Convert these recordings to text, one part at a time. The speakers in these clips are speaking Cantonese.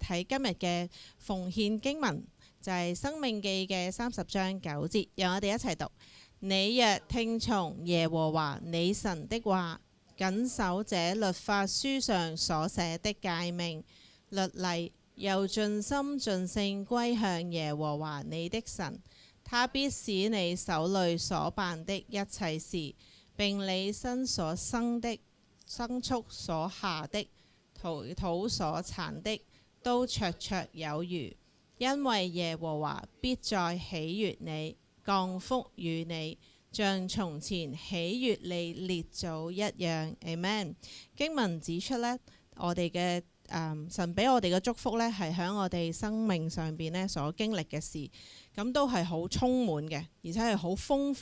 睇今日嘅奉獻經文，就係《申命記》嘅30章9節，讓我哋一齊讀。你若聽從耶和華你神的話，謹守這律法書上所寫的誡命、律例，又盡心盡性歸向耶和華你的神，他必使你手裏所辦的一切事，並你身所生的、牲畜所下的、土所產的，都綽綽有餘，因為耶和華必再喜悅你，降福與你，像從前喜悅你列祖一樣。Amen。經文指出呢，我哋嘅神俾我哋嘅祝福呢，係喺我哋生命上邊呢所經歷嘅事，咁都係好充滿嘅，而且係好豐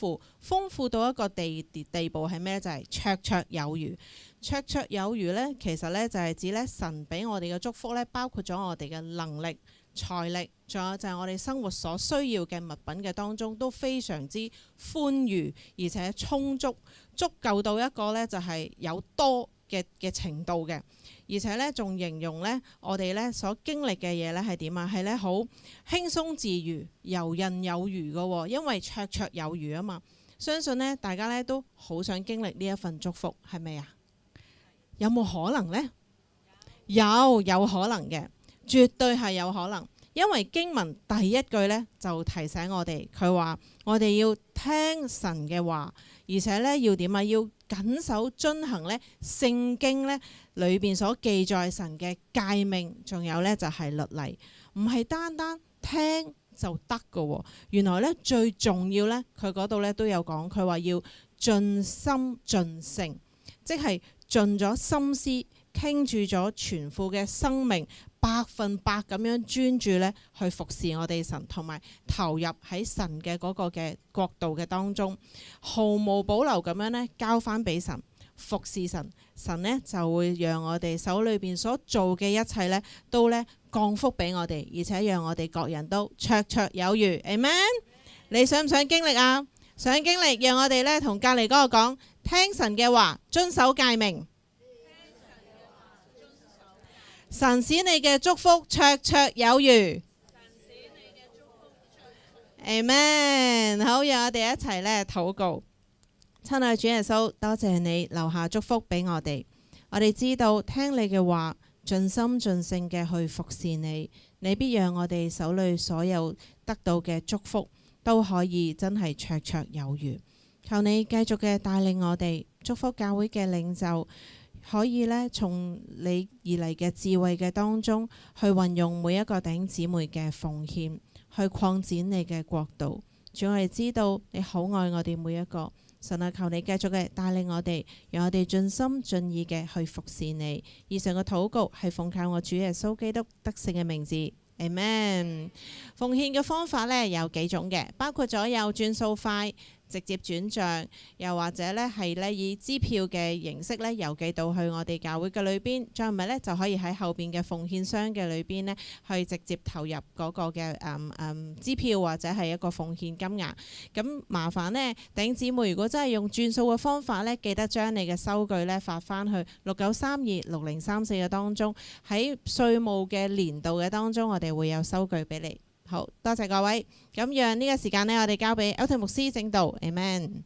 富到一個地步係咩？就係綽綽有餘。綽綽有餘呢，其實呢就係指呢神俾我哋嘅祝福呢，包括咗我哋嘅能力、財力，仲有就係我哋生活所需要嘅物品嘅當中，都非常之寬裕，而且充足，足夠到一個呢就係有多嘅程度嘅。而且咧，仲形容咧，我哋咧所經歷嘅嘢咧係點啊？係咧好輕鬆自如、游刃有餘嘅喎，因為綽綽有餘啊嘛。相信咧，大家咧都好想經歷呢一份祝福，係咪啊？有冇可能呢？有可能嘅，絕對係有可能。因為經文第一句咧就提醒我哋，佢話我哋要聽神嘅話，而且咧要點啊？要謹守遵行咧聖經咧裏邊所記載神嘅誡命，仲有咧就係律例，唔係單單聽就得㗎。原來咧最重要咧，佢嗰度咧都有講，佢話要盡心盡性，即係盡咗心思，傾注咗全副嘅生命。100%咁樣專注咧，去服侍我哋神，同埋投入喺神嘅嗰個嘅國度嘅當中，毫無保留咁樣咧交翻俾神，服侍神，神呢就會讓我哋手裏邊所做嘅一切咧，都咧降福俾我哋，而且讓我哋各人都綽綽有餘。Amen。你想唔想經歷啊？想經歷，讓我哋咧同隔離嗰個講，聽神嘅話，遵守誡命。神使你嘅祝福綽綽有餘。Amen。好，讓我哋一齊咧禱告。親愛主耶穌，多謝你留下祝福俾我哋。我哋知道聽你嘅話，盡心盡性嘅去服侍你，你必讓我哋手裏所有得到嘅祝福都可以真係綽綽有餘。求你繼續嘅帶領我哋，祝福教會嘅領袖。可以咧，從你而嚟嘅智慧嘅當中，去運用每一個弟兄姊妹嘅奉獻，去擴展你嘅國度。主，我哋知道你好愛我哋每一個。神啊，求你繼續嘅帶領我哋，讓我哋盡心盡意嘅去服侍你。以上嘅禱告係奉靠我主耶穌基督得勝嘅名字。Amen。奉獻嘅方法咧有幾種嘅，包括咗有轉數快、直接轉帳，又或者咧係咧以支票嘅形式咧郵寄到去我哋教會嘅裏邊，再唔係咧就可以喺後邊嘅奉獻箱嘅裏邊咧去直接投入嗰個嘅支票或者係一個奉獻金額。咁麻煩呢，弟兄姊妹，如果真係用轉數嘅方法咧，記得將你嘅收據咧發翻去69326034嘅當中，喺稅務嘅年度嘅當中，我哋會有收據俾你。好多謝各位，咁讓呢個時間呢，我哋交俾歐廷牧師證道。Amen。